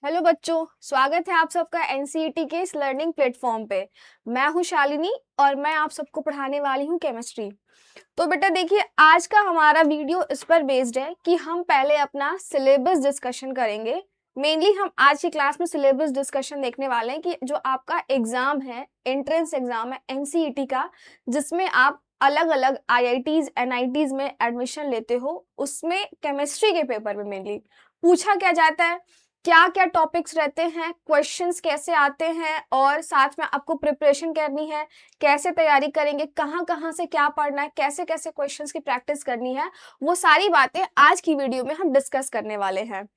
Hello बच्चों, स्वागत है आप सबका एनसीईटी के इस लर्निंग प्लेटफॉर्म पे। मैं हूं शालिनी और मैं आप सबको पढ़ाने वाली हूं केमिस्ट्री। तो बेटा देखिए, आज का हमारा वीडियो इस पर बेस्ड है कि हम पहले अपना सिलेबस डिस्कशन करेंगे। मेनली हम आज की क्लास में सिलेबस डिस्कशन देखने वाले हैं कि जो आपका एग्जाम है, एंट्रेंस एग्जाम है एनसीईटी का, जिसमें आप अलग अलग आईआईटीज एनआईटीज में एडमिशन लेते हो, उसमें केमिस्ट्री के पेपर में मेनली पूछा क्या जाता है, क्या क्या टॉपिक्स रहते हैं, क्वेश्चंस कैसे आते हैं और साथ में आपको प्रिपरेशन करनी है, कैसे तैयारी करेंगे, कहाँ कहाँ से क्या पढ़ना है, कैसे कैसे क्वेश्चंस की प्रैक्टिस करनी है, वो सारी बातें आज की वीडियो में हम डिस्कस करने वाले हैं।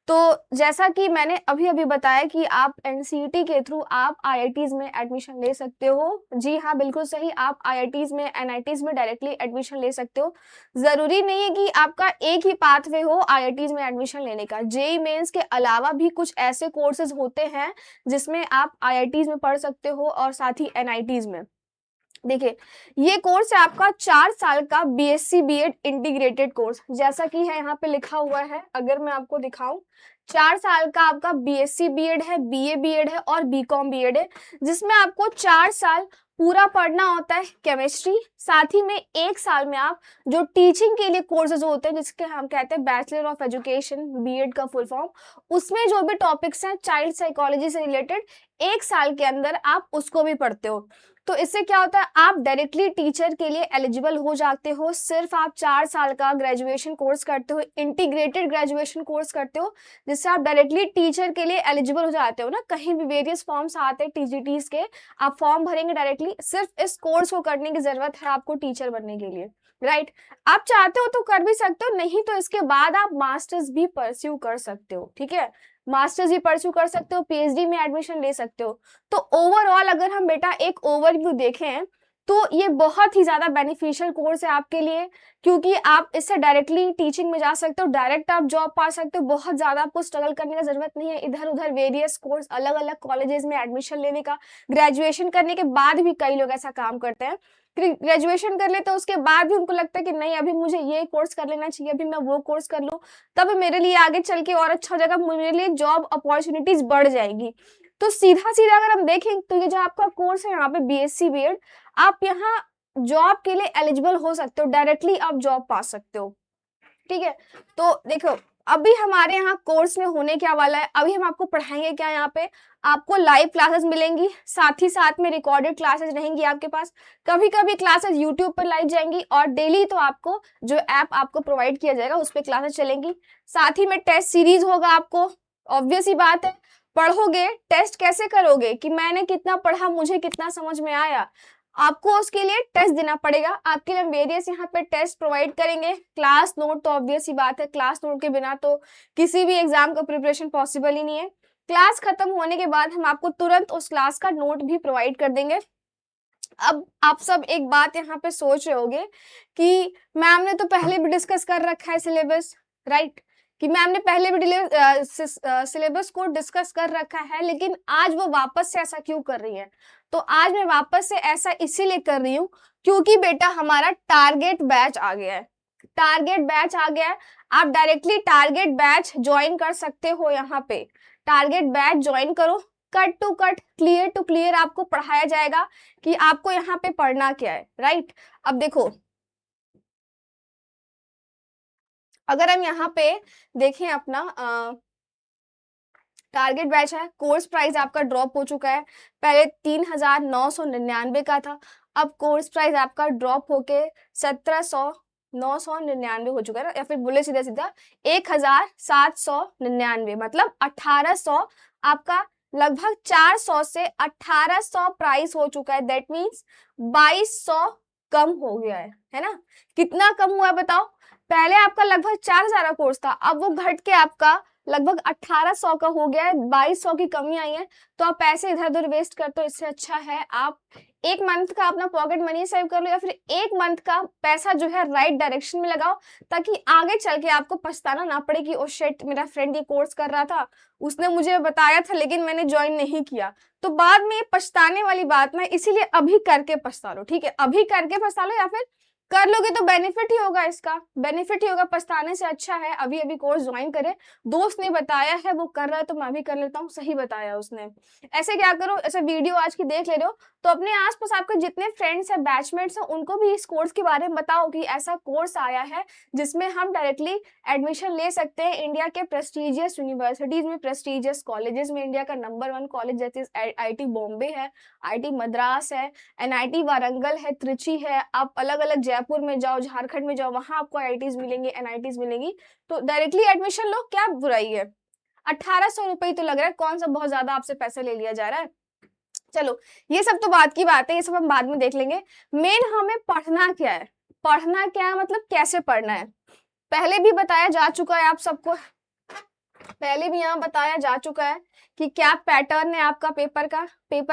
तो जैसा कि मैंने अभी अभी बताया कि आप एनसीईटी के थ्रू आप आईआईटीज में एडमिशन ले सकते हो। जी हाँ, बिल्कुल सही, आप आईआईटीज में एनआईटीज में डायरेक्टली एडमिशन ले सकते हो। जरूरी नहीं है कि आपका एक ही पाथवे हो आईआईटीज में एडमिशन लेने का। जेईई मेंस के अलावा भी कुछ ऐसे कोर्सेज होते हैं जिसमें आप आईआईटीज में पढ़ सकते हो और साथ ही एनआईटीज में। देखिए, ये कोर्स है आपका 4 साल का बीएससी बीएड इंटीग्रेटेड कोर्स, जैसा कि है यहाँ पे लिखा हुआ है। अगर मैं आपको दिखाऊं, 4 साल का आपका बीएससी बीएड है, बीए बीएड है और बीकॉम बीएड है, जिसमें आपको 4 साल पूरा पढ़ना होता है केमिस्ट्री। साथ ही में 1 साल में आप जो टीचिंग के लिए कोर्सेज होते हैं, जिसके हम कहते हैं बैचलर ऑफ एजुकेशन, बीएड का फुल फॉर्म, उसमें जो भी टॉपिक्स हैं चाइल्ड साइकोलॉजी से रिलेटेड, 1 साल के अंदर आप उसको भी पढ़ते हो। तो इससे क्या होता है, आप डायरेक्टली टीचर के लिए एलिजिबल हो जाते हो। सिर्फ आप 4 साल का ग्रेजुएशन कोर्स करते हो, इंटीग्रेटेड ग्रेजुएशन कोर्स करते हो, जिससे आप डायरेक्टली टीचर के लिए एलिजिबल हो जाते हो ना। कहीं भी वेरियस फॉर्म्स आते हैं टीजीटीज के, आप फॉर्म भरेंगे डायरेक्टली। सिर्फ इस कोर्स को करने की जरूरत है आपको टीचर बनने के लिए, राइट। आप चाहते हो तो कर भी सकते हो, नहीं तो इसके बाद आप मास्टर्स भी परस्यू कर सकते हो, ठीक है। मास्टर्स भी परस्यू कर सकते हो, पीएचडी में एडमिशन ले सकते हो। तो ओवरऑल अगर हम बेटा एक ओवरव्यू देखें तो ये बहुत ही ज्यादा बेनिफिशियल कोर्स है आपके लिए, क्योंकि आप इससे डायरेक्टली टीचिंग में जा सकते हो, डायरेक्ट आप जॉब पा सकते हो। बहुत ज्यादा आपको स्ट्रगल करने का जरूरत नहीं है इधर उधर वेरियस कोर्स अलग अलग कॉलेजेस में एडमिशन लेने का। ग्रेजुएशन करने के बाद भी कई लोग ऐसा काम करते हैं, ग्रेजुएशन कर लेते हैं उसके बाद भी उनको लगता है कि नहीं, अभी मुझे ये कोर्स कर लेना चाहिए, अभी मैं वो कोर्स कर लूं, तब मेरे लिए आगे चल के और अच्छा हो जाएगा, मेरे लिए जॉब अपॉर्चुनिटीज बढ़ जाएगी। तो सीधा सीधा अगर हम देखें तो ये जो आपका कोर्स है यहाँ पे बीएससी बीएड, आप यहाँ जॉब के लिए एलिजिबल हो सकते हो, डायरेक्टली आप जॉब पा सकते हो, ठीक है। तो देखो, अभी हमारे यहाँ कोर्स में होने क्या वाला है, अभी हम आपको पढ़ाएंगे क्या। यहाँ पे आपको लाइव क्लासेस मिलेंगी, साथ ही साथ में रिकॉर्डेड क्लासेस रहेंगी आपके पास। कभी कभी क्लासेस यूट्यूब पर लाइव जाएंगी और डेली तो आपको जो ऐप आपको प्रोवाइड किया जाएगा उस पर क्लासेस चलेंगी। साथ ही में टेस्ट सीरीज होगा आपको। ऑब्वियस ही बात है, पढ़ोगे टेस्ट कैसे करोगे कि मैंने कितना पढ़ा, मुझे कितना समझ में आया। आपको उसके लिए टेस्ट देना पड़ेगा। आपके लिए वेरियस यहाँ पे टेस्ट प्रोवाइड करेंगे। क्लास नोट तो ऑब्वियस ही बात है, क्लास नोट के बिना तो किसी भी एग्जाम का प्रिपरेशन पॉसिबल ही नहीं है। क्लास खत्म होने के बाद हम आपको तुरंत उस क्लास का नोट भी प्रोवाइड कर देंगे। अब आप सब एक बात यहाँ पे सोच रहे होंगे कि मैम ने तो पहले भी डिस्कस कर रखा है सिलेबस, राइट, कि मैम ने पहले भी सिलेबस को डिस्कस कर रखा है, लेकिन आज वो वापस से ऐसा क्यों कर रही है। तो आज मैं वापस से ऐसा इसीलिए कर रही हूँ क्योंकि बेटा हमारा टारगेट बैच आ गया है। टारगेट बैच आ गया है, आप डायरेक्टली टारगेट बैच ज्वाइन कर सकते हो। यहाँ पे टारगेट बैच ज्वाइन करो, cut to cut, clear to clear आपको पढ़ाया जाएगा कि आपको यहाँ पे पढ़ना क्या है, राइट। अब देखो, अगर हम यहाँ पे देखें अपना टारगेट बैच है, कोर्स प्राइस आपका ड्रॉप हो चुका है। पहले 3,999 का था, अब कोर्स प्राइस आपका ड्रॉप होके 17,999 हो चुका है ना, या फिर बोले सीधा सीधा 1,799, मतलब 1,800 आपका, लगभग 400 से 1,800 प्राइस हो चुका है। दैट मीन्स 2,200 कम हो गया है ना। कितना कम हुआ है बताओ। पहले आपका लगभग 4,000 का कोर्स था, अब वो घट के आपका लगभग 1,800 का हो गया है, 2,200 की कमी आई है। तो आप पैसे इधर उधर वेस्ट करते हो, इससे अच्छा है आप एक मंथ का अपना पॉकेट मनी सेव कर लो, या फिर एक मंथ का पैसा जो है राइट डायरेक्शन में लगाओ, ताकि आगे चल के आपको पछताना ना पड़े कि ओ शिट, मेरा फ्रेंड ये कोर्स कर रहा था, उसने मुझे बताया था लेकिन मैंने ज्वाइन नहीं किया। तो बाद में पछताने वाली बात ना, इसीलिए अभी करके पछता लो, ठीक है। अभी करके पछता लो, या फिर कर लोगे तो बेनिफिट ही होगा, इसका बेनिफिट ही होगा, पछताने से अच्छा है अभी अभी कोर्स ज्वाइन करे। दोस्त ने बताया है, वो कर रहा है तो मैं भी कर लेता हूँ, सही बताया उसने। ऐसे क्या करो, ऐसे वीडियो आज की देख ले रहे हो तो अपने आसपास आपके जितने फ्रेंड्स हैं, बैचमेट्स हैं, उनको भी इस कोर्स के बारे में बताओ कि ऐसा कोर्स आया है जिसमें हम डायरेक्टली एडमिशन ले सकते हैं इंडिया के प्रेस्टिजियस यूनिवर्सिटीज में, प्रेस्टिजियस कॉलेजेस में। इंडिया का नंबर 1 कॉलेज जैसे IIT बॉम्बे है, IIT मद्रास है, NIT वारंगल है, त्रिची है। आप अलग अलग जयपुर में जाओ, झारखंड में जाओ, वहां आपको IITs मिलेंगे, NITs मिलेंगी, तो डायरेक्टली एडमिशन लो, क्या बुराई है। 1800 रुपये तो लग रहा है, कौन सा बहुत ज्यादा आपसे पैसे ले लिया जा रहा है। चलो ये सब तो बात की बात है, ये सब हम बाद में देख लेंगे। मेन हमें पढ़ना क्या है, पढ़ना क्या है मतलब कैसे पढ़ना है, पहले भी बताया जा चुका है आप सबको, पहले भी यहाँ बताया जा चुका है कि क्या पैटर्न है आपका पेपर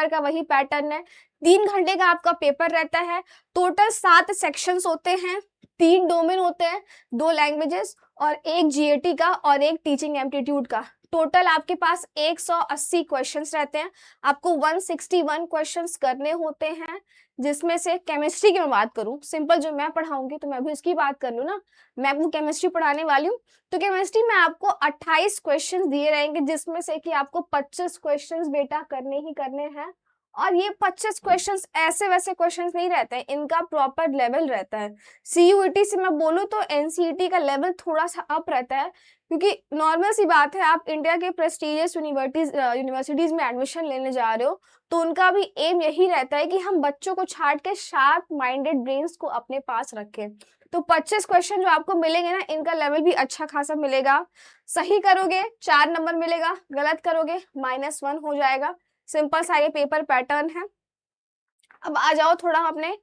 का वही पैटर्न है। 3 घंटे का आपका पेपर रहता है, टोटल 7 सेक्शंस होते हैं, 3 डोमेन होते हैं, 2 लैंग्वेजेस और 1 GAT का और 1 टीचिंग एप्टीट्यूड का। टोटल आपके पास 180 क्वेश्चंस रहते हैं, आपको 161 क्वेश्चंस करने होते हैं, जिसमें से केमिस्ट्री की मैं बात करूं, सिंपल जो मैं पढ़ाऊंगी तो मैं भी उसकी बात कर लूं ना, मैं आपको केमिस्ट्री पढ़ाने वाली हूँ। तो केमिस्ट्री में आपको 28 क्वेश्चंस दिए रहेंगे, जिसमें से कि आपको 25 क्वेश्चंस बेटा करने ही करने हैं। और ये 25 क्वेश्चंस ऐसे वैसे क्वेश्चंस नहीं रहते हैं, इनका प्रॉपर लेवल रहता है। CUET से मैं बोलूँ तो NCET का लेवल थोड़ा सा अप रहता है, क्योंकि नॉर्मल सी बात है, आप इंडिया के प्रेस्टिजियस यूनिवर्सिटीज में एडमिशन लेने जा रहे हो, तो उनका भी एम यही रहता है कि हम बच्चों को छाट के शार्प माइंडेड ब्रेन्स को अपने पास रखें। तो 25 क्वेश्चन जो आपको मिलेंगे ना, इनका लेवल भी अच्छा खासा मिलेगा। सही करोगे 4 नंबर मिलेगा, गलत करोगे -1 हो जाएगा। सिंपल सा ये पेपर पैटर्न है। अब आ जाओ थोड़ा हम अपने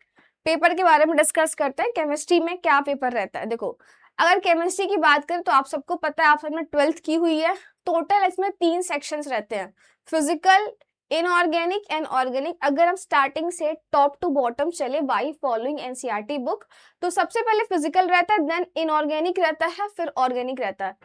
पेपर के बारे में डिस्कस करते हैं, केमिस्ट्री में क्या पेपर रहता है। देखो अगर केमिस्ट्री की बात करें तो आप सबको पता है, आप सबने 12th की हुई है। टोटल इसमें 3 सेक्शंस रहते हैं, फिजिकल, इनऑर्गेनिक एंड ऑर्गेनिक। अगर हम स्टार्टिंग से टॉप टू बॉटम चले बाई फॉलोइंग NCERT बुक, तो सबसे पहले फिजिकल रहता है, देन इनऑर्गेनिक रहता है, फिर ऑर्गेनिक रहता है।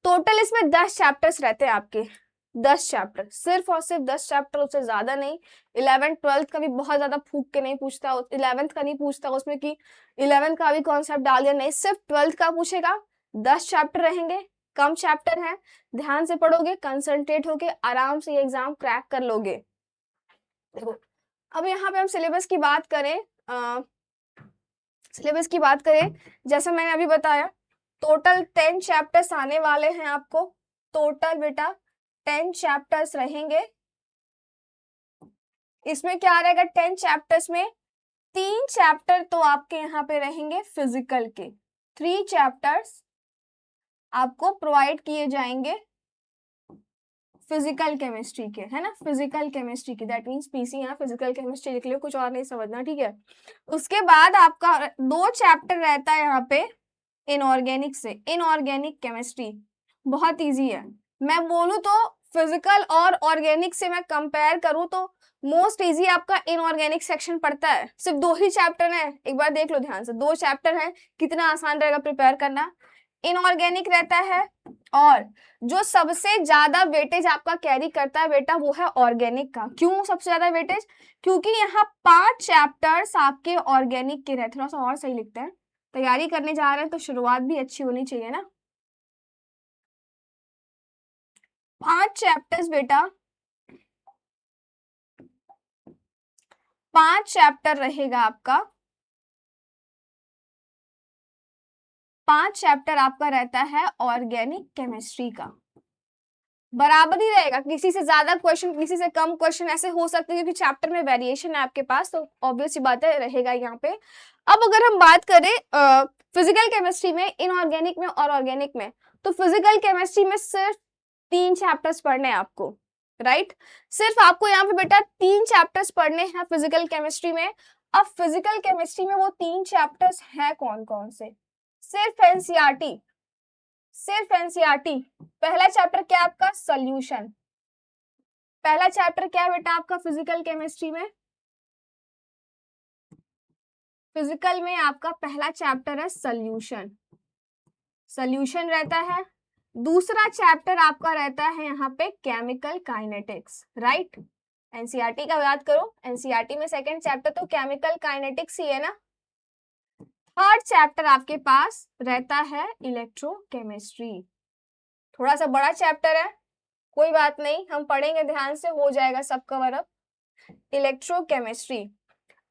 टोटल इसमें 10 चैप्टर्स रहते हैं आपके, 10 चैप्टर, सिर्फ और सिर्फ 10 चैप्टर, उससे ज्यादा नहीं। 11th 12th का भी बहुत ज्यादा फूक के नहीं पूछता, 11th का नहीं पूछता उसमें कि 11th का भी कॉन्सेप्ट डाल दिया, नहीं, सिर्फ 12th का पूछेगा। 10 चैप्टर रहेंगे, कम चैप्टर है, ध्यान से पढ़ोगे, कंसंट्रेट होके आराम से ये एग्जाम क्रैक कर लोगे। देखो अब यहाँ पे हम सिलेबस की बात करें, जैसा मैंने अभी बताया, टोटल 10 चैप्टर्स आने वाले हैं आपको। टोटल बेटा 10 चैप्टर्स रहेंगे। इसमें क्या रहेगा, 10 चैप्टर्स में 3 चैप्टर तो आपके यहाँ पे रहेंगे फिजिकल के, 3 चैप्टर्स आपको प्रोवाइड किए जाएंगे फिजिकल केमिस्ट्री के, है ना, फिजिकल केमिस्ट्री की, दैट मींस PC, यहाँ फिजिकल केमिस्ट्री लिख लियो, कुछ और नहीं समझना, ठीक है। उसके बाद आपका 2 चैप्टर रहता है यहाँ पे इनऑर्गेनिक से, इनऑर्गेनिक केमिस्ट्री बहुत इजी है। मैं बोलूँ तो फिजिकल और ऑर्गेनिक से मैं कंपेयर करूँ तो मोस्ट इजी आपका इनऑर्गेनिक सेक्शन पड़ता है। सिर्फ 2 ही चैप्टर है, एक बार देख लो ध्यान से, 2 चैप्टर है, कितना आसान रहेगा प्रिपेयर करना। इनऑर्गेनिक रहता है, और जो सबसे ज्यादा वेटेज आपका कैरी करता है बेटा वो है ऑर्गेनिक का। क्यों सबसे ज्यादा वेटेज, क्योंकि यहाँ 5 चैप्टर्स आपके ऑर्गेनिक के रहते हैं। थोड़ा सा और सही लिखते हैं, तैयारी करने जा रहे हैं तो शुरुआत भी अच्छी होनी चाहिए ना। 5 चैप्टर्स बेटा, 5 चैप्टर रहेगा आपका, 5 चैप्टर आपका रहता है ऑर्गेनिक केमिस्ट्री का। बराबर ही रहेगा, किसी से ज्यादा क्वेश्चन किसी से कम क्वेश्चन ऐसे हो सकते हैं, क्योंकि चैप्टर में वेरिएशन है आपके पास, तो ऑब्वियस सी बात है रहेगा यहाँ पे। अब अगर हम बात करें फिजिकल केमिस्ट्री में, इनऑर्गेनिक में और ऑर्गेनिक में, तो फिजिकल केमिस्ट्री में सिर्फ 3 चैप्टर्स पढ़ने हैं आपको, राइट। सिर्फ आपको यहाँ पे बेटा 3 चैप्टर्स पढ़ने हैं फिजिकल केमिस्ट्री में। अब फिजिकल केमिस्ट्री में वो 3 चैप्टर्स हैं कौन कौन से, सिर्फ एनसीईआरटी, सिर्फ एनसीईआरटी। पहला चैप्टर क्या है आपका, सॉल्यूशन। पहला चैप्टर क्या है बेटा आपका फिजिकल केमिस्ट्री में, फिजिकल में आपका पहला चैप्टर है सॉल्यूशन, सॉल्यूशन रहता है। दूसरा चैप्टर आपका रहता है यहाँ पे केमिकल काइनेटिक्स, राइट। एनसीईआरटी का याद करो, एनसीईआरटी में सेकंड चैप्टर तो केमिकल काइनेटिक्स ही है ना। थर्ड चैप्टर आपके पास रहता है इलेक्ट्रोकेमिस्ट्री। थोड़ा सा बड़ा चैप्टर है, कोई बात नहीं, हम पढ़ेंगे ध्यान से, हो जाएगा सब कवर अप। इलेक्ट्रोकेमिस्ट्री।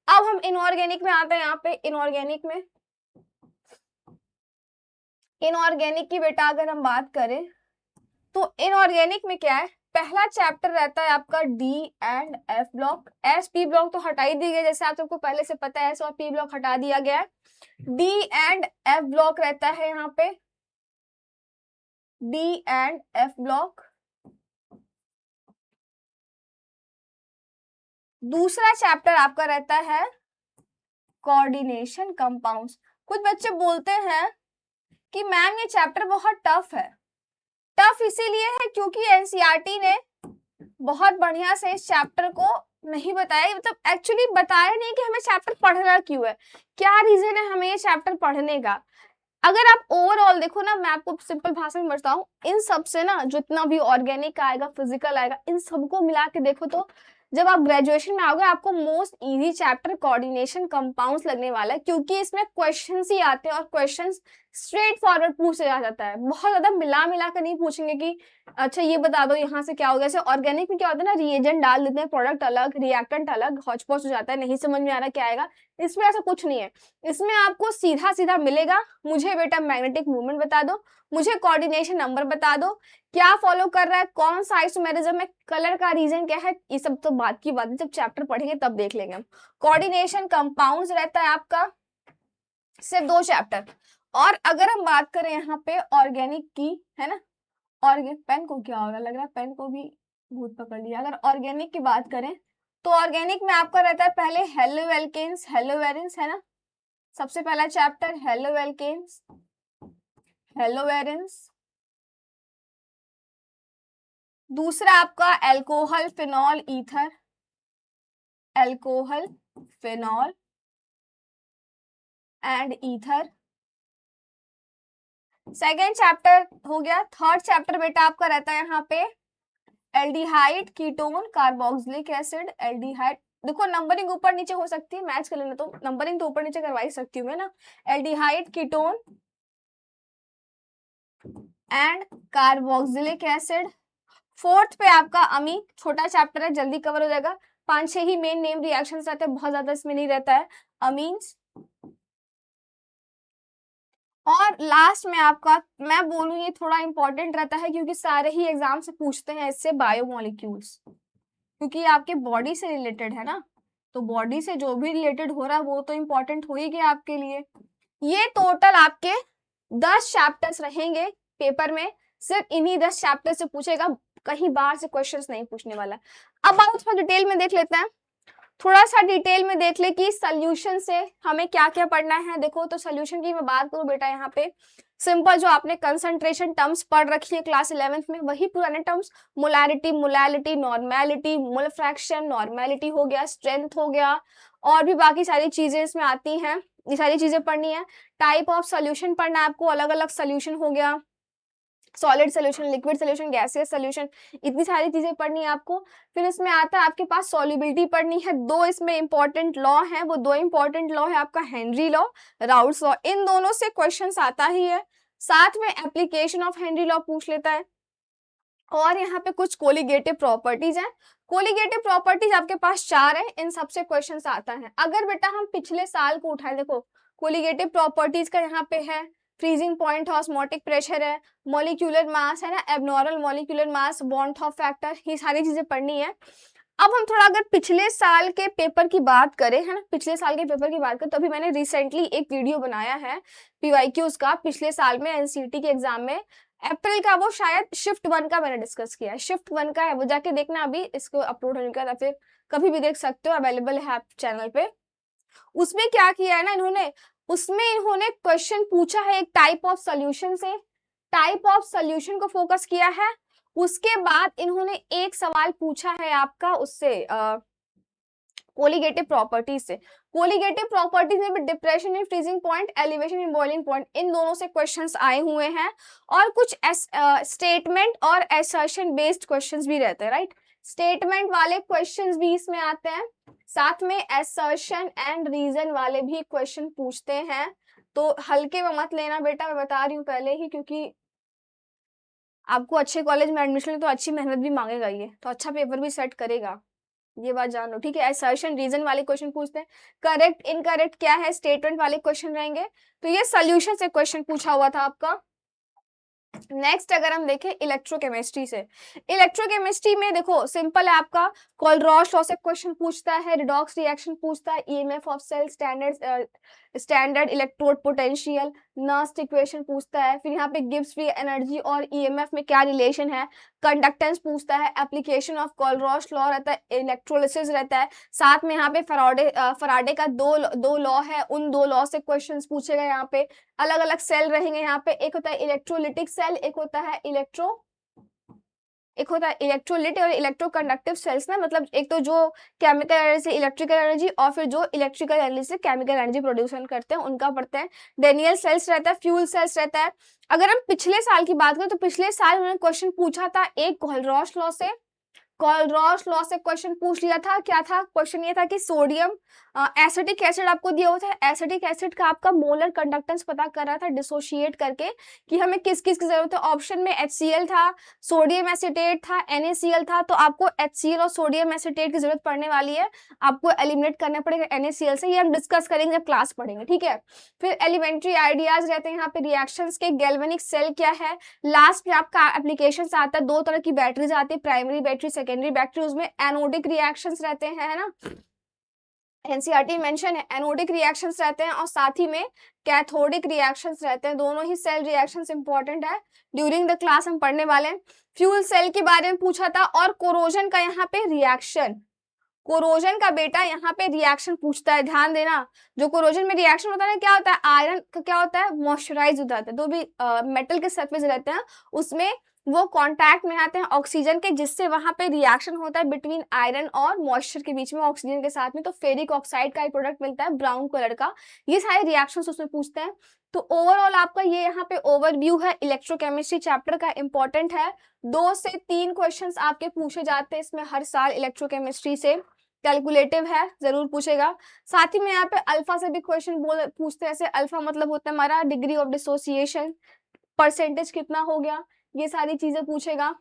अब हम इनऑर्गेनिक में आते हैं। यहाँ पे इनऑर्गेनिक की बेटा अगर हम बात करें तो इनऑर्गेनिक में क्या है, पहला चैप्टर रहता है आपका D and F block. S P block तो हटा ही दी गई, जैसे आप सबको पहले से पता है, एस और पी ब्लॉक हटा दिया गया है। डी एंड एफ ब्लॉक रहता है यहाँ पे, डी एंड एफ ब्लॉक। दूसरा चैप्टर आपका रहता है कोऑर्डिनेशन कंपाउंड्स। कुछ बच्चे बोलते हैं कि मैम ये चैप्टर बहुत टफ है। टफ इसीलिए है क्योंकि एनसीईआरटी ने बहुत बढ़िया से इस चैप्टर को नहीं बताया, मतलब एक्चुअली बताया नहीं कि हमें चैप्टर पढ़ना क्यों है, क्या रीजन है हमें ये चैप्टर पढ़ने का। अगर आप ओवरऑल देखो ना, मैं आपको सिंपल भाषा में बताऊं, इन सब से ना जितना भी ऑर्गेनिक आएगा, फिजिकल आएगा, इन सबको मिला के देखो तो जब आप ग्रेजुएशन में आओगे आपको most easy chapter coordination compounds लगने वाला है, क्योंकि इसमें क्वेश्चंस ही आते हैं और क्वेश्चंस स्ट्रेट फॉरवर्ड पूछा जाता है। बहुत ज्यादा मिला कर नहीं पूछेंगे कि अच्छा ये बता दो यहाँ से क्या हो गया। जैसे ऑर्गेनिक में क्या होता है ना, रिएजेंट डाल देते हैं, प्रोडक्ट अलग, रिएक्टेंट अलग, हौच पौच हो जाता है, नहीं समझ में आ रहा क्या आएगा। इसमें ऐसा कुछ नहीं है, इसमें आपको सीधा सीधा मिलेगा, मुझे बेटा मैग्नेटिक मूवमेंट बता दो, मुझे कोऑर्डिनेशन नंबर बता दो, क्या फॉलो कर रहा है, कौन सा आइसोमेरिज्म है, कलर का रीजन क्या है, ये सब तो बात की बात है, जब चैप्टर पढ़ेंगे तब देख लेंगे हम। कोऑर्डिनेशन कंपाउंड्स रहता है आपका सिर्फ 2 चैप्टर। और अगर हम बात करें यहाँ पे ऑर्गेनिक की, है ना, ऑर्गेनिक, पेन को क्या होगा, लग रहा है पेन को भी भूत पकड़ लिया। अगर ऑर्गेनिक की बात करें तो ऑर्गेनिक में आपका रहता है पहले हेलोएल्केन्स, हेलोवेरिन्स, है ना, सबसे पहला चैप्टर हेलोएल्केन्स, हेलोवेरिन्स। दूसरा आपका alcohol phenol ether, alcohol phenol and ether, second chapter हो गया। थर्ड चैप्टर बेटा आपका रहता है यहाँ पे aldehyde ketone carboxylic acid, aldehyde. देखो नंबरिंग ऊपर नीचे हो सकती है, मैच कर लेना, तो नंबरिंग तो ऊपर नीचे करवा ही सकती हूँ मैं ना। Aldehyde ketone and carboxylic acid. Fourth पे आपका अमीन, छोटा चैप्टर है, जल्दी कवर हो जाएगा, 5-6 ही मेन नेम रिएक्शंस रहते हैं, बहुत ज्यादा इसमें नहीं रहता है, अमीन्स। और लास्ट में आपका मैं बोलूँ ये थोड़ा इंपॉर्टेंट रहता है क्योंकि सारे ही एग्जाम से पूछते हैं इससे, बायोमोलिक्यूल्स, क्योंकि आपके बॉडी से रिलेटेड है ना, तो बॉडी से जो भी रिलेटेड हो रहा है वो तो इंपॉर्टेंट हो ही गया आपके लिए। ये टोटल आपके 10 चैप्टर्स रहेंगे पेपर में, सिर्फ इन्हीं 10 चैप्टर से पूछेगा, कहीं बाहर से क्वेश्चंस नहीं पूछने वाला। अब आप थोड़ा डिटेल में देख लेते हैं, थोड़ा सा डिटेल में देख ले कि सोल्यूशन से हमें क्या क्या पढ़ना है। देखो तो सोल्यूशन की मैं बात करूं बेटा, यहाँ पे सिंपल जो आपने कंसंट्रेशन टर्म्स पढ़ रखी है क्लास 11th में, वही पुराने terms, molarity, molality, normality, mole fraction, normality हो गया, स्ट्रेंथ हो गया, और भी बाकी सारी चीजें इसमें आती हैं, ये सारी चीजें पढ़नी है। टाइप ऑफ सोल्यूशन पढ़ना है आपको, अलग अलग सोल्यूशन हो गया, solid solution, liquid solution, gaseous solution, इतनी सारी चीजें पढ़नी है आपको। फिर इसमें आता है आपके पास सॉल्युबिलिटी पढ़नी है, 2 इसमें इंपॉर्टेंट लॉ हैं, वो 2 इंपॉर्टेंट लॉ है आपका हेनरी लॉ, राउल्ट्स लॉ, इन दोनों से क्वेश्चंस आता ही है, साथ में एप्लीकेशन ऑफ हेनरी लॉ पूछ लेता है। और यहाँ पे कुछ कोलिगेटिव प्रॉपर्टीज हैं, कोलिगेटिव प्रॉपर्टीज आपके पास 4 है, इन सबसे क्वेश्चंस आता है। अगर बेटा हम पिछले साल को उठाए, देखो कोलिगेटिव प्रॉपर्टीज का यहाँ पे है, फ्रीजिंग पॉइंट, ऑस्मोटिक प्रेशर है, मॉलिक्यूलर मास है ना, abnormal molecular mass, bond-half factor, ये सारी चीजें पढ़नी है। अब हम थोड़ा अगर पिछले साल के पेपर की बात करें, है ना, पिछले साल के पेपर की बात करें, तो अभी मैंने रिसेंटली एक वीडियो बनाया है पीवाईक्यूज का, पिछले साल में एनसीईटी के एग्जाम में अप्रैल का, वो शायद शिफ्ट 1 का मैंने डिस्कस किया है, शिफ्ट 1 का है, वो जाके देखना, अभी इसको अपलोड होने का, फिर कभी भी देख सकते हो, अवेलेबल है चैनल पे। उसमें क्या किया है ना इन्होंने, उसमें इन्होंने क्वेश्चन पूछा है एक टाइप ऑफ सोल्यूशन से, टाइप ऑफ सोल्यूशन को फोकस किया है, उसके बाद इन्होंने एक सवाल पूछा है आपका उससे कोलिगेटिव प्रॉपर्टीज से। कोलिगेटिव प्रॉपर्टीज में भी depression in freezing point, elevation in boiling point, इन दोनों से क्वेश्चंस आए हुए हैं, और कुछ स्टेटमेंट और असर्शन बेस्ड क्वेश्चंस भी रहते हैं, राइट, स्टेटमेंट वाले क्वेश्चंस भी इसमें आते हैं, साथ में असर्शन एंड रीजन वाले भी क्वेश्चन पूछते हैं, तो हल्के में मत लेना बेटा, मैं बता रही हूँ पहले ही, क्योंकि आपको अच्छे कॉलेज में एडमिशन ले तो अच्छी मेहनत भी मांगेगा ये, तो अच्छा पेपर भी सेट करेगा, ये बात जान लो, ठीक है। असर्शन रीजन वाले क्वेश्चन पूछते हैं, करेक्ट इनकरेक्ट क्या है स्टेटमेंट वाले क्वेश्चन रहेंगे। तो ये सोल्यूशन से क्वेश्चन पूछा हुआ था आपका। नेक्स्ट अगर हम देखें इलेक्ट्रोकेमिस्ट्री से, इलेक्ट्रोकेमिस्ट्री में देखो सिंपल है आपका, कोलरॉश लॉ से क्वेश्चन पूछता है, रिडॉक्स रिएक्शन पूछता है, EMF of cell, standard electrode potential, Nernst equation पूछता है, फिर यहाँ पे गिब्स फ्री एनर्जी और ईएमएफ में क्या रिलेशन है, कंडक्टेंस पूछता है, एप्लीकेशन ऑफ कोलरॉश लॉ रहता है, इलेक्ट्रोलिसिस रहता है, साथ में यहाँ पे फराडे का दो लॉ है, उन दो लॉ से क्वेश्चंस पूछेगा। यहाँ पे अलग अलग सेल रहेंगे, यहाँ पे एक होता है इलेक्ट्रोलिटिक सेल, एक होता है इलेक्ट्रोलिट और इलेक्ट्रोकंडक्टिव सेल्स ना, मतलब एक तो जो केमिकल एनर्जी से इलेक्ट्रिकल एनर्जी और फिर जो इलेक्ट्रिकल एनर्जी से केमिकल एनर्जी प्रोड्यूस करते हैं उनका पढ़ते हैं। डेनियल सेल्स रहता है, फ्यूल सेल्स रहता है। अगर हम पिछले साल की बात करें तो पिछले साल उन्होंने क्वेश्चन पूछा था एक कोलरॉश लॉ से, कोलरॉश लॉ से क्वेश्चन पूछ लिया था। क्या था क्वेश्चन, ये था कि सोडियम एसिटिक एसिड आपको दिया हुआ था, एसिटिक एसिड का आपका मोलर कंडक्टेंस पता कर रहा था डिसोशिएट करके कि हमें किस किस की जरूरत है। ऑप्शन में HCl था, सोडियम एसिटेट था, NaCl था, तो आपको HCl और सोडियम एसिटेट की जरूरत पड़ने वाली है, आपको एलिमिनेट करना पड़ेगा NaCl से, ये हम डिस्कस करेंगे जब क्लास पढ़ेंगे, ठीक है। फिर एलिमेंट्री आइडियाज रहते हैं यहाँ पे, रिएक्शंस के, गैल्वेनिक सेल क्या है, लास्ट में आपका एप्लीकेशन आता है, दो तरह की बैटरीज आती है, प्राइमरी बैटरी सेकेंडरी बैटरी, उसमें एनोडिक रिएक्शंस रहते हैं, है ना, एनसीईआरटी मेंशन है, एनोडिक रिएक्शंस रहते हैं और साथ ही में कैथोडिक रिएक्शंस रहते हैं। दोनों ही सेल रिएक्शंस इंपॉर्टेंट है, ड्यूरिंग द क्लास हम पढ़ने वाले हैं। फ्यूल सेल के बारे में पूछा था और कोरोजन का यहाँ पे रिएक्शन, कोरोजन का बेटा यहाँ पे रिएक्शन पूछता है, ध्यान देना। जो कोरोजन में रिएक्शन होता है ना, क्या होता है, आयरन का क्या होता है, मॉइस्चराइज हो जाता है, जो भी मेटल के सरफेस रहते हैं उसमें वो कांटेक्ट में आते हैं ऑक्सीजन के, जिससे वहां पे रिएक्शन होता है बिटवीन आयरन और मॉइस्चर के बीच में ऑक्सीजन के साथ में, तो फेरिक ऑक्साइड का एक प्रोडक्ट मिलता है ब्राउन कलर का। ये सारे रिएक्शंस उसमें पूछते हैं। तो ओवरऑल आपका ये यहाँ पे ओवरव्यू है इलेक्ट्रोकेमिस्ट्री चैप्टर का, इंपॉर्टेंट है। 2 से 3 क्वेश्चंस आपके पूछे जाते हैं इसमें हर साल इलेक्ट्रोकेमिस्ट्री से, कैलकुलेटिव है, जरूर पूछेगा। साथ ही में यहाँ पे अल्फा से भी क्वेश्चन पूछते हैं, जैसे अल्फा मतलब होता है हमारा डिग्री ऑफ डिसोसिएशन, परसेंटेज कितना हो गया, ये सारी चीजें पूछेगा।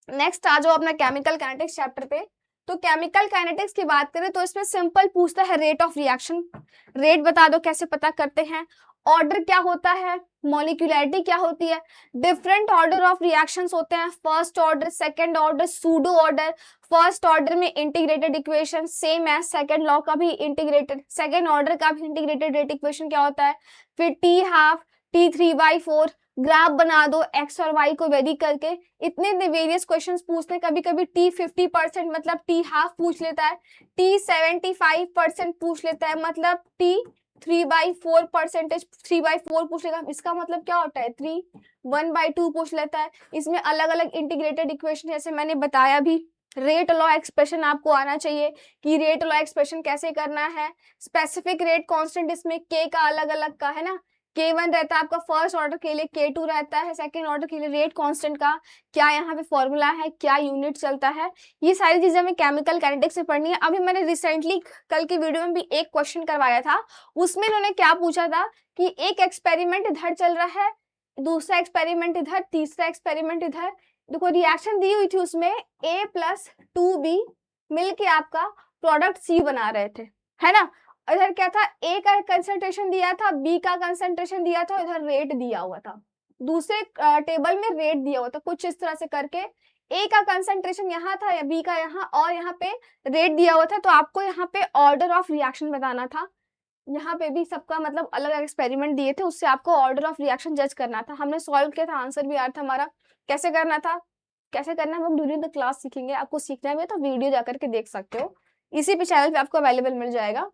नेक्स्ट आ जाओ अपना केमिकल काइनेटिक्स चैप्टर पे। तो केमिकल काइनेटिक्स की बात करें तो इसमें सिंपल पूछता है रेट ऑफ रिएक्शन, रेट बता दो कैसे पता करते हैं, ऑर्डर क्या होता है, मॉलिक्यूलरिटी क्या होती है, डिफरेंट ऑर्डर ऑफ रिएक्शंस होते हैं, first order, second order, pseudo order. First order में integrated equation same as second law का भी इंटीग्रेटेड, सेकंड ऑर्डर का भी इंटीग्रेटेड रेट इक्वेशन क्या होता है, फिर T½ T3/4, ग्राफ बना दो x और y को वेरी करके। इतने वेरियस क्वेश्चंस पूछते हैं, कभी कभी T50% मतलब T½ पूछ लेता है, T75% पूछ लेता है, मतलब T3/4 परसेंटेज 3/4 पूछ लेगा, इसका मतलब क्या होता है 3, 1/2 पूछ लेता है। इसमें अलग अलग इंटीग्रेटेड इक्वेशन जैसे मैंने बताया भी। रेट लॉ एक्सप्रेशन आपको आना चाहिए कि रेट लॉ एक्सप्रेशन कैसे करना है। स्पेसिफिक रेट कांस्टेंट इसमें k का अलग अलग का है ना, K1 रहता है आपका फर्स्ट ऑर्डर के लिए, K2 रहता है सेकंड ऑर्डर के लिए। रेट कांस्टेंट का क्या यहाँ पे फॉर्मूला है, क्या यूनिट चलता है, ये सारी चीजें हमें केमिकल काइनेटिक्स में पढ़नी है। अभी मैंने रिसेंटली कल की वीडियो में भी एक क्वेश्चन करवाया था, उसमें उन्होंने क्या पूछा था कि एक एक्सपेरिमेंट इधर चल रहा है, दूसरा एक्सपेरिमेंट इधर, तीसरा एक्सपेरिमेंट इधर। देखो रिएक्शन दी हुई थी उसमें A+2B मिलके आपका प्रोडक्ट C बना रहे थे, है ना। इधर क्या था, A का कंसंट्रेशन दिया था, B का कंसंट्रेशन दिया था, इधर रेट दिया हुआ था, दूसरे टेबल में रेट दिया हुआ था। कुछ इस तरह से करके A का कंसंट्रेशन यहाँ था, B का यहाँ, और यहाँ पे रेट दिया हुआ था। तो आपको यहाँ पे ऑर्डर ऑफ रिएक्शन बताना था। यहाँ पे भी सबका मतलब अलग अलग एक्सपेरिमेंट दिए थे, उससे आपको ऑर्डर ऑफ रिएक्शन जज करना था। हमने सॉल्व किया था, आंसर भी आ रहा था हमारा। कैसे करना था, कैसे करना है हम ड्यूरिंग द क्लास सीखेंगे। आपको सीखना भी है तो वीडियो जाकर के देख सकते हो, इसी पे चैनल पे आपको अवेलेबल मिल जाएगा।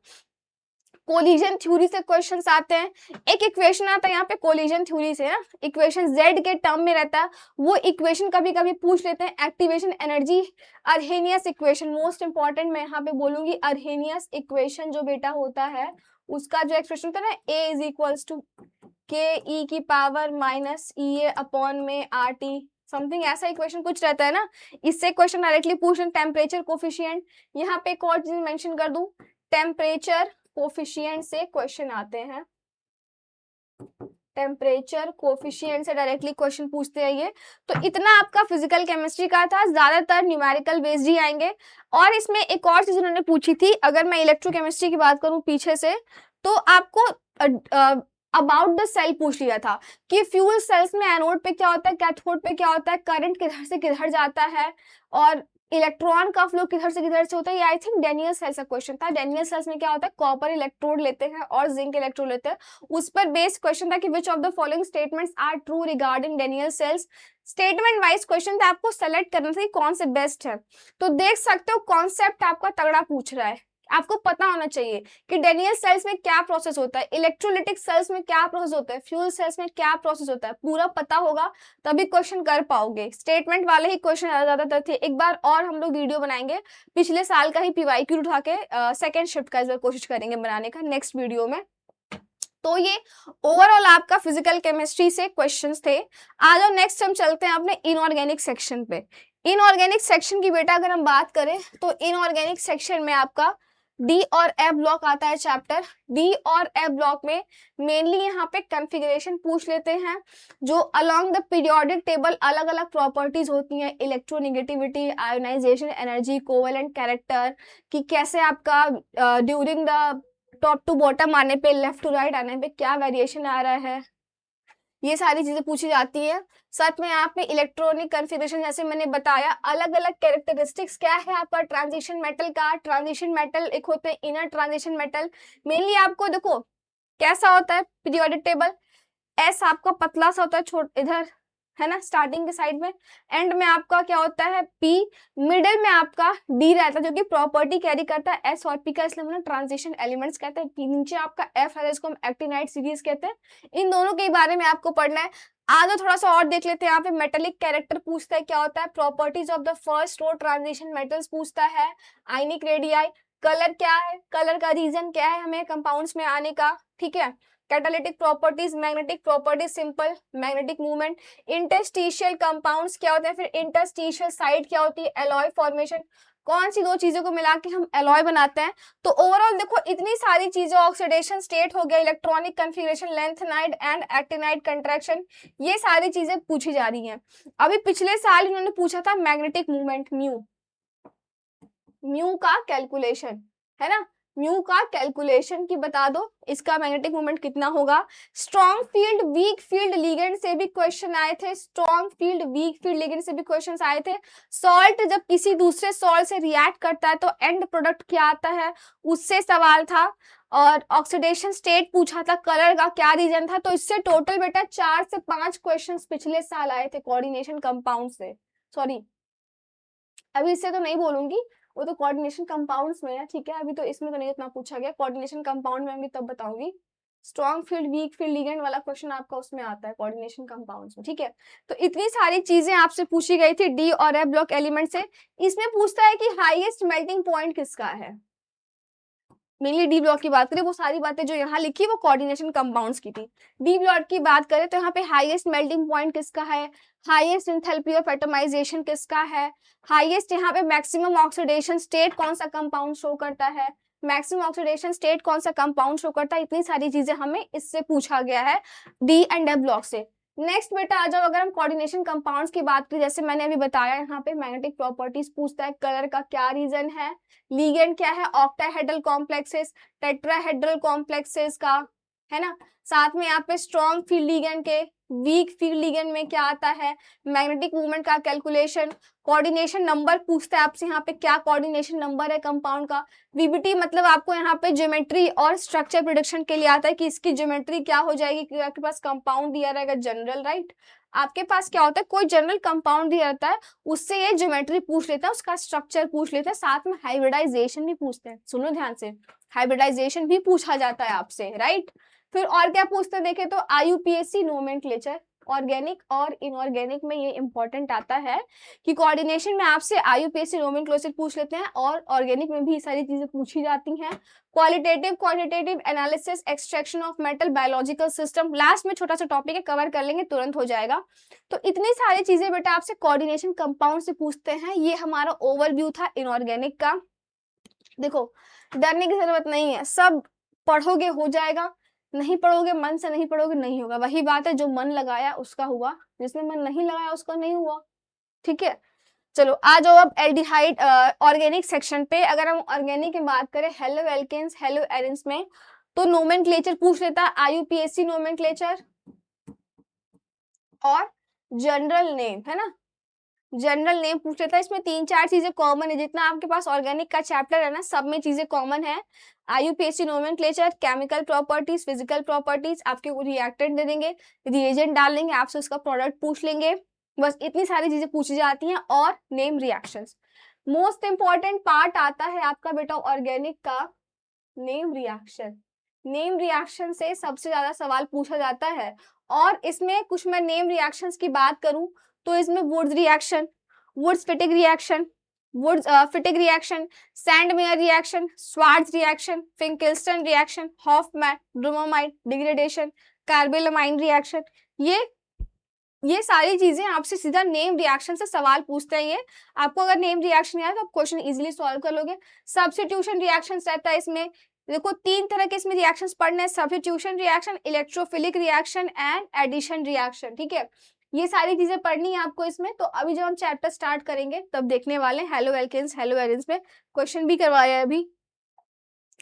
कोलिजन थ्योरी से क्वेश्चंस आते हैं। एक इक्वेशन आता है यहाँ पे कोलिजन थ्योरी से ना, इक्वेशन Z के टर्म में रहता है, वो इक्वेशन कभी कभी पूछ लेते हैं। Activation energy, Arrhenius equation most important मैं यहाँ पे बोलूंगी। अर्हेनियस इक्वेशन जो बेटा होता है उसका जो एक्सप्रेशन होता है ना, A = KE⁻EA/RT समथिंग ऐसा इक्वेशन कुछ रहता है ना, इससे क्वेश्चन डायरेक्टली पूछ लें। टेम्परेचर कोफिशिएंट, यहाँ पे एक और चीज मेंशन कर दूं, टेम्परेचर कोफिशिएंट से क्वेश्चन आते हैं। टेम्परेचर कोफिशिएंट से डायरेक्टली क्वेश्चन पूछते हैं ये। तो इतना आपका फिजिकल केमिस्ट्री का था, ज्यादातर न्यूमेरिकल बेस्ड ही आएंगे। और इसमें एक और चीज उन्होंने पूछी थी, अगर मैं इलेक्ट्रोकेमिस्ट्री की बात करूं पीछे से, तो आपको अबाउट द सेल पूछ लिया था कि फ्यूल सेल्स में एनोड पे क्या होता है, कैथोड पे क्या होता है, करंट किधर से किधर जाता है, और इलेक्ट्रॉन का फ्लो किधर से किधर से होता है। ये आई थिंक डेनियल सेल्स का क्वेश्चन था। डेनियल सेल्स में क्या होता है, कॉपर इलेक्ट्रोड लेते हैं और जिंक इलेक्ट्रोड लेते हैं। उस पर बेस्ड क्वेश्चन था कि which of the following statements are true regarding Daniell cells. Statement wise question था, आपको सेलेक्ट करना था कि कौन से बेस्ट है। तो देख सकते हो कॉन्सेप्ट आपका तगड़ा पूछ रहा है। आपको पता होना चाहिए कि डेनियल सेल्स में क्या प्रोसेस होता है, इलेक्ट्रोलिटिक सेल्स में क्या प्रोसेस होता है, फ्यूल सेल्स में क्या प्रोसेस होता है, पूरा पता होगा तभी क्वेश्चन कर पाओगे। स्टेटमेंट वाले ही क्वेश्चन ज्यादातर थे। एक बार और हम लोग वीडियो बनाएंगे, पिछले साल का ही पीवाईक्यू उठा के सेकेंड शिफ्ट का इस बार कोशिश करेंगे बनाने का नेक्स्ट वीडियो में। तो ये ओवरऑल आपका फिजिकल केमिस्ट्री से क्वेश्चंस थे। आ जाओ नेक्स्ट हम चलते हैं अपने इनऑर्गेनिक सेक्शन पे। इनऑर्गेनिक सेक्शन की बेटा अगर हम बात करें तो इनऑर्गेनिक सेक्शन में आपका डी और ए ब्लॉक आता है चैप्टर। डी और ए ब्लॉक में मेनली यहाँ पे कॉन्फ़िगरेशन पूछ लेते हैं, जो अलोंग द पीरियोडिक टेबल अलग अलग प्रॉपर्टीज होती हैं, electronegativity, ionisation energy, covalent character, कि कैसे आपका during the top to bottom आने पे, लेफ्ट टू राइट आने पे क्या वेरिएशन आ रहा है, ये सारी चीजें पूछी जाती है। साथ में यहाँ पे इलेक्ट्रॉनिक कॉन्फ़िगरेशन, जैसे मैंने बताया, अलग अलग कैरेक्टरिस्टिक्स क्या है आपका ट्रांजिशन मेटल का। ट्रांजिशन मेटल एक होते हैं इनर ट्रांजिशन मेटल। मेनली आपको देखो कैसा होता है पीरियोडिक टेबल, एस आपका पतला सा होता है, छोट इधर है ना स्टार्टिंग के साइड में, एंड में आपका क्या होता है पी, मिडिल में आपका डी रहता है जो कि प्रॉपर्टी कैरी करता है एस और पी का, इसलिए हम ट्रांजिशन एलिमेंट्स कहते हैं। नीचे आपका एफ है जिसको हम एक्टिनाइड सीरीज कहते हैं। इन दोनों के बारे में आपको पढ़ना है। आगे थोड़ा सा और देख लेते हैं। यहाँ पे मेटेलिक कैरेक्टर पूछता है क्या होता है, properties of the first row transition metals पूछता है, आयनिक रेडियाई, कलर क्या है, कलर का रीजन क्या है हमें कंपाउंड्स में आने का, ठीक है। Catalytic properties, magnetic properties, simple magnetic movement, interstitial compounds क्या होते हैं, फिर इंटरस्टिशियल साइट क्या होती है, एलॉय फॉर्मेशन, कौन सी दो चीजों को मिला के हम एलॉय बनाते हैं। तो ओवरऑल देखो इतनी सारी चीजें, ऑक्सीडेशन स्टेट हो गया, electronic configuration, lanthanide and actinide contraction, ये सारी चीजें पूछी जा रही हैं। अभी पिछले साल इन्होंने पूछा था मैग्नेटिक मूवमेंट, म्यू, म्यू का कैलकुलेशन है ना, म्यू का कैलकुलेशन की बता दो इसका मैग्नेटिक मोमेंट कितना होगा। Strong field weak field ligand से भी क्वेश्चन आए थे, strong field weak field ligand से भी क्वेश्चन आए थे। सॉल्ट जब किसी दूसरे सॉल्ट से रिएक्ट करता है तो एंड प्रोडक्ट क्या आता है, उससे सवाल था। और ऑक्सीडेशन स्टेट पूछा था, कलर का क्या रीजन था। तो इससे टोटल बेटा 4 से 5 क्वेश्चन पिछले साल आए थे कोऑर्डिनेशन कंपाउंड से। सॉरी अभी इससे तो नहीं बोलूंगी, वो तो कोऑर्डिनेशन कंपाउंड्स में है, ठीक है। अभी तो इसमें तो नहीं उतना पूछा गया, कोऑर्डिनेशन कंपाउंड में भी तब बताऊंगी। Strong field weak field ligand वाला क्वेश्चन आपका उसमें आता है कोऑर्डिनेशन कंपाउंड्स में, ठीक है। तो इतनी सारी चीजें आपसे पूछी गई थी डी और एफ ब्लॉक एलिमेंट से। इसमें पूछता है कि हाईएस्ट मेल्टिंग पॉइंट किसका है। मेनली डी ब्लॉक की बात करें, वो सारी बातें जो यहाँ लिखी वो कोऑर्डिनेशन कंपाउंड्स की थी। डी ब्लॉक की बात करें तो यहाँ पे हाईएस्ट मेल्टिंग पॉइंट किसका है, हाईएस्ट एंथैल्पी ऑफ एटमाइजेशन किसका है, हाईएस्ट यहाँ पे मैक्सिमम ऑक्सीडेशन स्टेट कौन सा कंपाउंड शो करता है, मैक्सिमम ऑक्सीडेशन स्टेट कौन सा कंपाउंड शो करता है। इतनी सारी चीजें हमें इससे पूछा गया है डी एंड एफ ब्लॉक से। नेक्स्ट बेटा आ जाओ, अगर हम कोऑर्डिनेशन कंपाउंड्स की बात करें, जैसे मैंने अभी बताया यहाँ पे मैग्नेटिक प्रॉपर्टीज पूछता है, कलर का क्या रीजन है, लिगेंड क्या है, ऑक्टाहेड्रल कॉम्प्लेक्सेस, टेट्राहेड्रल कॉम्प्लेक्सेस का, है ना। साथ में यहाँ पे स्ट्रॉन्ग फील्ड लिगेंड के, वीक फील्ड लिगेंड में क्या आता है, मैग्नेटिक मूवमेंट का कैलकुलेशन, कोऑर्डिनेशन नंबर पूछता है आपसे यहाँ पे क्या कोऑर्डिनेशन नंबर है कंपाउंड का। वीबीटी मतलब आपको यहाँ पे ज्योमेट्री और स्ट्रक्चर प्रिडिक्शन के लिए आता है कि इसकी ज्योमेट्री क्या हो जाएगी, क्योंकि आपके पास कंपाउंड दिया रहेगा जनरल, राइट। आपके पास क्या होता है, कोई जनरल कंपाउंड दिया रहता है, उससे ये ज्योमेट्री पूछ लेता है, उसका स्ट्रक्चर पूछ लेता है, साथ में हाइब्रिडाइजेशन भी पूछते हैं। सुनो ध्यान से, हाइब्रिडाइजेशन भी पूछा जाता है आपसे, राइट। फिर और क्या पूछते हैं देखे तो आईयूपीएसी नोमेनक्लेचर, ऑर्गेनिक और इनऑर्गेनिक में ये इंपॉर्टेंट आता है कि कोऑर्डिनेशन में आपसे आईयूपीएसी नोमेनक्लेचर पूछ लेते हैं, और ऑर्गेनिक में भी सारी चीजें पूछी जाती हैं। Qualitative quantitative analysis, extraction of metal, biological system, last में छोटा सा टॉपिक है, कवर कर लेंगे तुरंत हो जाएगा। तो इतनी सारी चीजें बेटा आपसे कोऑर्डिनेशन कंपाउंड से पूछते हैं। ये हमारा ओवरव्यू था इनऑर्गेनिक का। देखो डरने की जरूरत नहीं है, सब पढ़ोगे हो जाएगा। नहीं पढ़ोगे, मन से नहीं पढ़ोगे, नहीं होगा। वही बात है, जो मन लगाया उसका हुआ, जिसने मन नहीं लगाया उसका नहीं हुआ। ठीक है, चलो आ जाओ अब एल्डिहाइड ऑर्गेनिक सेक्शन पे। अगर हम ऑर्गेनिक की बात करें, हेलो एल्केन्स, हेलो एरेंस में, तो नोमेनक्लेचर पूछ लेता है, आईयूपीएससी नोमेनक्लेचर और जनरल नेम, है ना, जनरल नेम पूछ लेता है। इसमें 3-4 चीजें कॉमन है, जितना आपके पास ऑर्गेनिक का चैप्टर है ना, सब में चीजें कॉमन है। आईयूपीएससी nomenclature, chemical properties, physical properties, आपके रिएक्टेंट दे देंगे, रिएजेंट डाल लेंगे, आपसे उसका प्रोडक्ट पूछ लेंगे, बस इतनी सारी चीजें पूछी जाती हैं। और name reactions, most important part आता है आपका बेटा ऑर्गेनिक का, नेम रिएक्शन। नेम रिएक्शन से सबसे ज्यादा सवाल पूछा जाता है। और इसमें कुछ मैं नेम रिएक्शंस की बात करूं तो इसमें Wurtz reaction, Wurtz Fittig reaction, Wurtz Fittig reaction, Sandmeyer reaction, Swarts reaction, Finkelstein reaction, Hofmann, bromamide degradation, carbylamine reaction, ये सारी चीजें आपसे सीधा नेम रिएक्शन से सवाल पूछते हैं। ये आपको अगर नेम रिएक्शन आया तो आप क्वेश्चन इजीली सॉल्व कर लोगे। सब्स्टिट्यूशन रिएक्शंस रहता है इसमें, देखो 3 तरह के इसमें रिएक्शंस पढ़ने हैं, substitution reaction, electrophilic reaction and addition reaction. ठीक है, ये सारी चीजें पढ़नी है आपको इसमें। तो अभी जब हम चैप्टर स्टार्ट करेंगे तब देखने वाले हैं हेलो एल्केन्स, हेलो एरेंस में क्वेश्चन भी करवाया है अभी।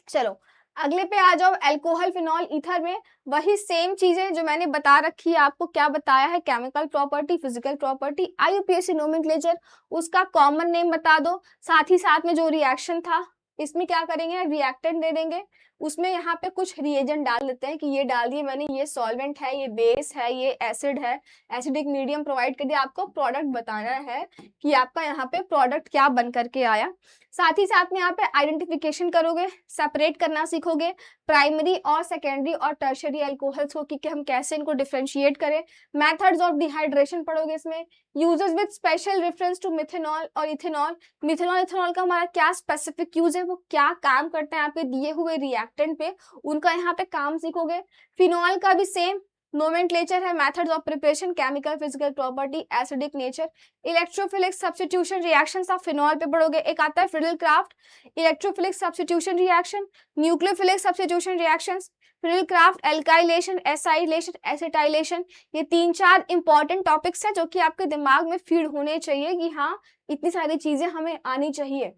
चलो अगले पे आ जाओ, अल्कोहल, फिनॉल, ईथर में वही सेम चीजें जो मैंने बता रखी है आपको। क्या बताया है, chemical property, physical property, आईयूपीएससी nomenclature, उसका कॉमन नेम बता दो, साथ ही साथ में जो रिएक्शन था इसमें क्या करेंगे, रिएक्टेंट दे देंगे, उसमें यहाँ पे कुछ रिएजेंट डाल देते हैं कि ये डाल दिए मैंने, ये सॉल्वेंट है, ये बेस है, ये एसिड है, एसिडिक मीडियम प्रोवाइड कर दिया। आपको प्रोडक्ट बताना है कि आपका यहाँ पे प्रोडक्ट क्या बन करके आया। साथ ही साथ में यहाँ पे आइडेंटिफिकेशन करोगे, सेपरेट करना सीखोगे प्राइमरी और सेकेंडरी और टर्शियरी अल्कोहल्स को, कि हम कैसे इनको डिफरेंशिएट करें। मेथड्स ऑफ डिहाइड्रेशन पढ़ोगे इसमें, uses with special reference to methanol और इथेनॉल, मिथेनॉल इथेनॉल का हमारा क्या स्पेसिफिक यूज है, वो क्या काम करते हैं आपके दिए हुए रिएक्टेंट पे, उनका यहाँ पे काम सीखोगे। फिनॉल का भी सेम नोमेनक्लेचर है, methods of preparation, chemical, physical property, acidic nature, electrophilic substitution reactions आप फिनॉल पे पढ़ोगे। एक आता है fiddle craft electrophilic substitution reaction, nucleophilic substitution reactions, fiddle craft alkylation, acylation, acetylation. ये 3-4 इंपॉर्टेंट टॉपिक्स है जो कि आपके दिमाग में फीड होने चाहिए कि हाँ इतनी सारी चीजें हमें आनी चाहिए।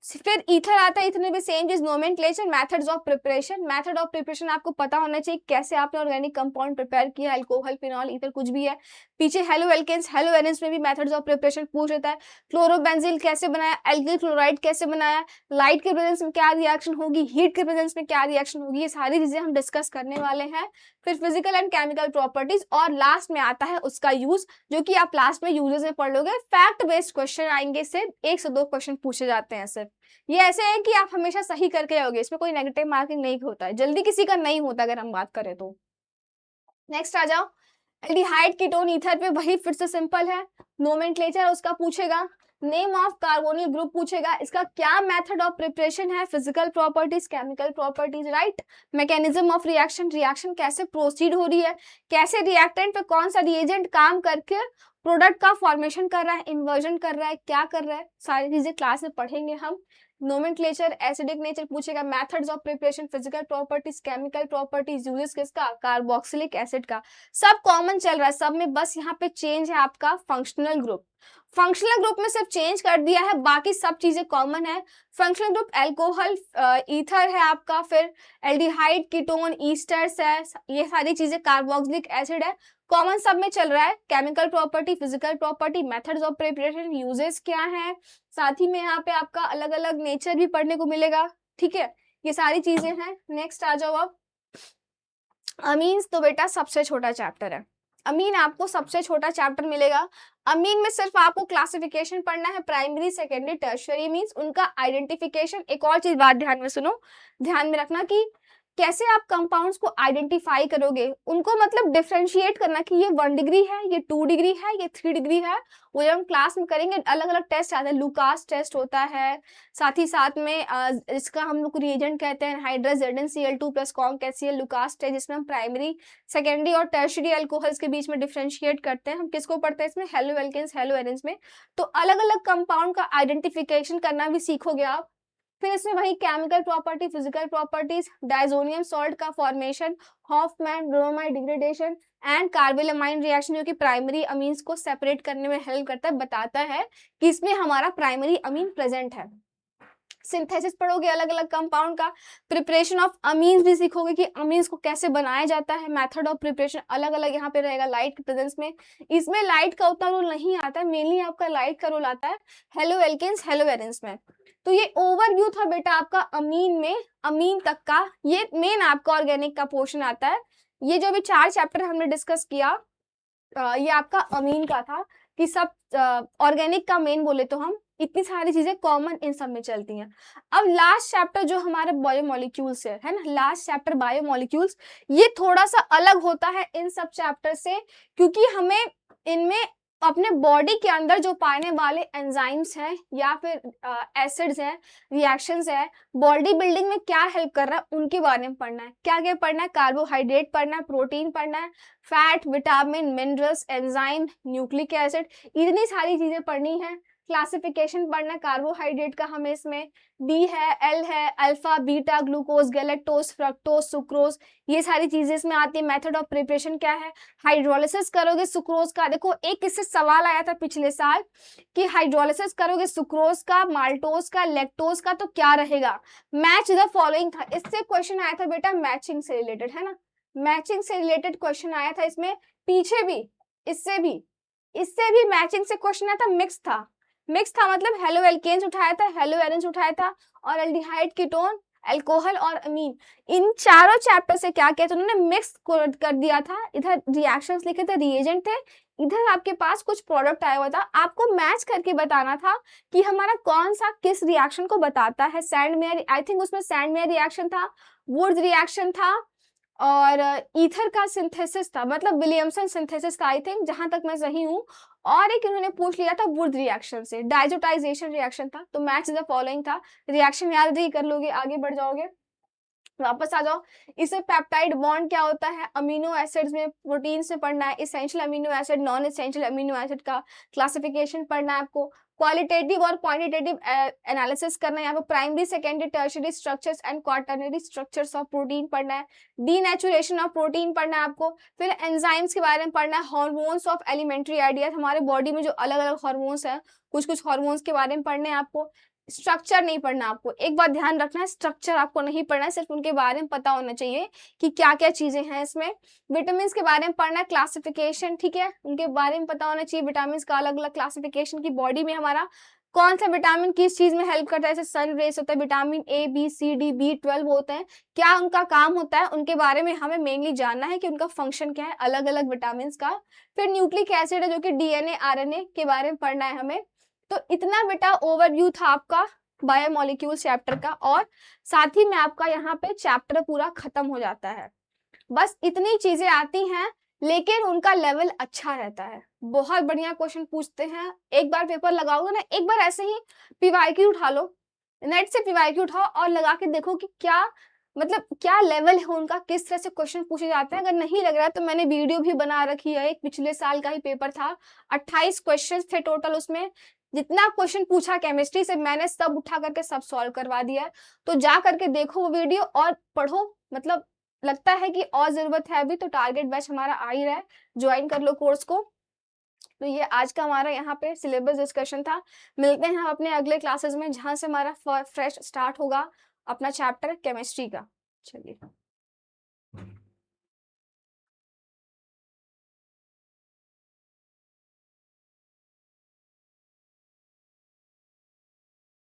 फिर ईथर आता है, ईथर में भी सेम चीज, nomenclature, methods of preparation, method of preparation आपको पता होना चाहिए कैसे आपने ऑर्गेनिक कंपाउंड प्रिपेयर किया, अल्कोहल, फिनॉल, ईथर कुछ भी है। पीछे हेलो एल्केन्स, हेलो एरेंस में भी मेथड्स ऑफ प्रिपरेशन पूछ लेता है, क्लोरोबेंजीन कैसे बनाया, एल्किल क्लोराइड कैसे बनाया, लाइट के प्रेजेंस में क्या रिएक्शन होगी, हीट के प्रेजेंस में क्या रिएक्शन होगी, ये सारी चीजें हम डिस्कस करने वाले हैं। फिर फिजिकल एंड केमिकल प्रॉपर्टीज, और लास्ट में आता है उसका यूज, जो कि आप लास्ट में यूजेस में पढ़ लोगे। फैक्ट बेस्ड क्वेश्चन आएंगे, सिर्फ 1 से 2 क्वेश्चन पूछे जाते हैं सिर्फ। ये ऐसे है कि आप हमेशा सही करके आओगे, इसमें कोई नेगेटिव मार्किंग नहीं होता है, जल्दी किसी का नहीं होता अगर हम बात करें तो। नेक्स्ट आ जाओ, एल्डिहाइड, कीटोन, ईथर पे वही फिर से सिंपल है, नोमेनक्लेचर उसका पूछेगा, नेम ऑफ कार्बोनिल ग्रुप पूछेगा, इसका क्या मेथड ऑफ प्रिपरेशन है, physical properties, chemical properties, right, mechanism of reaction, reaction कैसे प्रोसीड हो रही है, कैसे रिएक्टेंट पे कौन सा रिएजेंट काम करके प्रोडक्ट का फॉर्मेशन कर रहा है, इन्वर्जन कर रहा है, क्या कर रहा है, सारी चीजें क्लास में पढ़ेंगे हम। नोमेनक्लेचर, एसिडिक नेचर पूछेगा, methods of preparation, physical properties, chemical properties, uses किसका, कार्बोक्सिलिक एसिड का, सब कॉमन चल रहा है सब में, बस यहाँ पे चेंज है आपका फंक्शनल ग्रुप। फंक्शनल ग्रुप में सिर्फ चेंज कर दिया है, बाकी सब चीजें कॉमन है। फंक्शनल ग्रुप अल्कोहल, ईथर है आपका, फिर एल्डिहाइड, कीटोन, ईस्टर्स है, ये सारी चीजें कार्बोक्सिलिक एसिड है, कॉमन सब में चल रहा है। Chemical property, physical property, methods of preparation, uses क्या है, साथ ही में यहाँ पे आपका अलग अलग नेचर भी पढ़ने को मिलेगा। ठीक है, ये सारी चीजें हैं। नेक्स्ट आ जाओ अब, अमीन्स तो बेटा सबसे छोटा चैप्टर है, अमीन आपको सबसे छोटा चैप्टर मिलेगा। अमीन में सिर्फ आपको क्लासिफिकेशन पढ़ना है, प्राइमरी, सेकेंडरी, टर्शियरी, मींस उनका आइडेंटिफिकेशन। एक और चीज बात ध्यान में सुनो, ध्यान में रखना कि कैसे आप कंपाउंड्स को आइडेंटिफाई करोगे, उनको मतलब डिफरेंशिएट करना कि ये 1 डिग्री है, ये 2 डिग्री है, ये 3 डिग्री है, वो जब हम क्लास में करेंगे अलग अलग टेस्ट आते हैं, लुकास टेस्ट होता है, साथ ही साथ में इसका हम लोग रिएजेंट कहते हैं hydrous ZnCl2 plus conc Lucas test, जिसमें हम प्राइमरी, सेकेंडरी और टर्शियरी अल्कोहल्स के बीच में डिफरेंशिएट करते हैं। हम किसको पढ़ते हैं इसमें, हेलो एल्केन्स, हेलो एरेंस में। तो अलग अलग कंपाउंड का आइडेंटिफिकेशन करना भी सीखोगे आप। फिर इसमें वही chemical property, physical properties, diazonium salt का formation, Hofmann bromide degradation and carbylamine reaction, जो कि प्राइमरी अमीन्स को सेपरेट करने में हेल्प करता है, बताता है कि इसमें हमारा प्राइमरी अमीन प्रेजेंट है। सिंथेसिस पढ़ोगे अलग अलग कंपाउंड का, प्रिपरेशन ऑफ अमीन्स भी सीखोगे कि अमीन्स को कैसे बनाया जाता है, मेथड ऑफ प्रिपरेशन अलग अलग यहाँ पे रहेगा लाइट के प्रेजेंस में। इसमें लाइट का उतना रोल नहीं आता है, मेनली आपका लाइट का रोल आता है हेलो एल्केन्स हेलो एरेंस में। तो ये ओवरव्यू था बेटा आपका अमीन में, अमीन तक का। ये मेन आपका ऑर्गेनिक का पोर्शन आता है। ये जो भी 4 चैप्टर हमने डिस्कस किया ये आपका अमीन का था कि सब ऑर्गेनिक का मेन बोले तो हम इतनी सारी चीजें कॉमन इन सब में चलती हैं। अब लास्ट चैप्टर जो हमारे बायोमोलिक्यूल्स है ना, लास्ट चैप्टर बायोमोलिक्यूल्स, ये थोड़ा सा अलग होता है इन सब चैप्टर से, क्योंकि हमें इनमें अपने बॉडी के अंदर जो पाने वाले एंजाइम्स हैं या फिर एसिड्स हैं, रिएक्शंस है, बॉडी बिल्डिंग में क्या हेल्प कर रहा है उनके बारे में पढ़ना है। क्या क्या पढ़ना है? कार्बोहाइड्रेट पढ़ना है, प्रोटीन पढ़ना है, fat, vitamin, minerals, enzyme, nucleic acid, इतनी सारी चीजें पढ़नी है। क्लासिफिकेशन पढ़ना, कार्बोहाइड्रेट का हमें इसमें बी है, एल है, alpha, beta, glucose, galactose, fructose, sucrose, ये सारी चीजें इसमें आती है। मेथड ऑफ प्रिपरेशन क्या है? हाइड्रोलिसिस करोगे सुक्रोज का, देखो एक इससे सवाल आया था पिछले साल कि हाइड्रोलिसिस करोगे सुक्रोज का, माल्टोज का, लैक्टोज का, तो क्या रहेगा? मैच द फॉलोइंग था, इससे क्वेश्चन आया था बेटा मैचिंग से रिलेटेड, है ना, मैचिंग से रिलेटेड क्वेश्चन आया था इसमें। पीछे भी इससे भी मैचिंग से क्वेश्चन आया था, मिक्स था मतलब हेलो एल्केन्स उठाया था, हेलो एरेंस उठाया था, और एल्डिहाइड, कीटोन, अल्कोहल और अमीन, इन चारों चैप्टर से क्या किया था उन्होंने? मिक्स कर दिया था। इधर रिएक्शंस लिखे थे, रिएजेंट थे, इधर आपके पास कुछ प्रोडक्ट आया हुआ था, आपको मैच करके बताना था कि हमारा कौन सा किस रिएक्शन को बताता है। सैंडमेयर, आई थिंक उसमें सैंडमेयर रिएक्शन था, वुड्स रिएक्शन था, और ईथर का सिंथेसिस था, मतलब विलियमसन सिंथेसिस था आई थिंक, जहां तक मैं सही हूँ। और एक इन्होंने पूछ लिया था वुड रिएक्शन से, डाइजोटाइजेशन रिएक्शन था। तो मैच द फॉलोइंग था, रिएक्शन याद ही कर लोगे, आगे बढ़ जाओगे। वापस आ जाओ, इसमें पेप्टाइड बॉन्ड क्या होता है, अमीनो एसिड्स में, प्रोटीन से पढ़ना है, essential amino acid, non essential amino acid का क्लासिफिकेशन पढ़ना है आपको, क्वालिटेटिव और क्वांटिटेटिव एनालिसिस करना है, यहाँ पे primary, secondary, tertiary structures and quaternary structures of protein पढ़ना है, डीनेचुरेशन ऑफ प्रोटीन पढ़ना है आपको, फिर एंजाइम्स के बारे में पढ़ना है, हार्मोन्स ऑफ एलिमेंट्री आइडियाज, हमारे बॉडी में जो अलग अलग हार्मोन्स हैं, कुछ हार्मोन्स के बारे में पढ़ने हैं आपको। स्ट्रक्चर नहीं पढ़ना आपको, एक बात ध्यान रखना है, स्ट्रक्चर आपको नहीं पढ़ना है, सिर्फ उनके बारे में पता होना चाहिए कि क्या क्या चीजें हैं इसमें। विटामिन के बारे में पढ़ना है, क्लासिफिकेशन, ठीक है, उनके बारे में पता होना चाहिए, विटामिन का अलग अलग क्लासिफिकेशन की बॉडी में हमारा कौन सा विटामिन किस चीज में हेल्प करता है, जैसे सन रेस होता है, vitamin A, B, C, D, B12 होते हैं, क्या उनका काम होता है, उनके बारे में हमें मेनली जानना है कि उनका फंक्शन क्या है, अलग अलग विटामिन का। फिर न्यूक्लिक एसिड है जो कि DNA RNA के बारे में पढ़ना है हमें। तो इतना बेटा ओवरव्यू था आपका बायोमोलिक्यूल चैप्टर का, और साथ ही में आपका यहाँ पे चैप्टर पूरा खत्म हो जाता है। बस इतनी चीजें आती हैं, लेकिन उनका लेवल अच्छा रहता है, बहुत बढ़िया क्वेश्चन पूछते हैं। एक बार पेपर लगाओगे ना, एक बार ऐसे ही पीवाईक्यू उठा लो, नेट से पीवाईक्यू उठाओ और लगा के देखो कि क्या मतलब क्या लेवल है उनका, किस तरह से क्वेश्चन पूछे जाते हैं। अगर नहीं लग रहा है तो मैंने वीडियो भी बना रखी है, एक पिछले साल का ही पेपर था, 28 क्वेश्चन थे टोटल, उसमें जितना क्वेश्चन पूछा केमिस्ट्री से मैंने सब उठा करके सब सॉल्व करवा दिया है। तो जा करके देखो वो वीडियो और पढ़ो, मतलब लगता है कि और जरूरत है अभी तो टारगेट बैच हमारा आ ही रहा है, ज्वाइन कर लो कोर्स को। तो ये आज का हमारा यहाँ पे सिलेबस डिस्कशन था। मिलते हैं हम अपने अगले क्लासेस में, जहां से हमारा फ्रेश स्टार्ट होगा अपना चैप्टर केमिस्ट्री का। चलिए।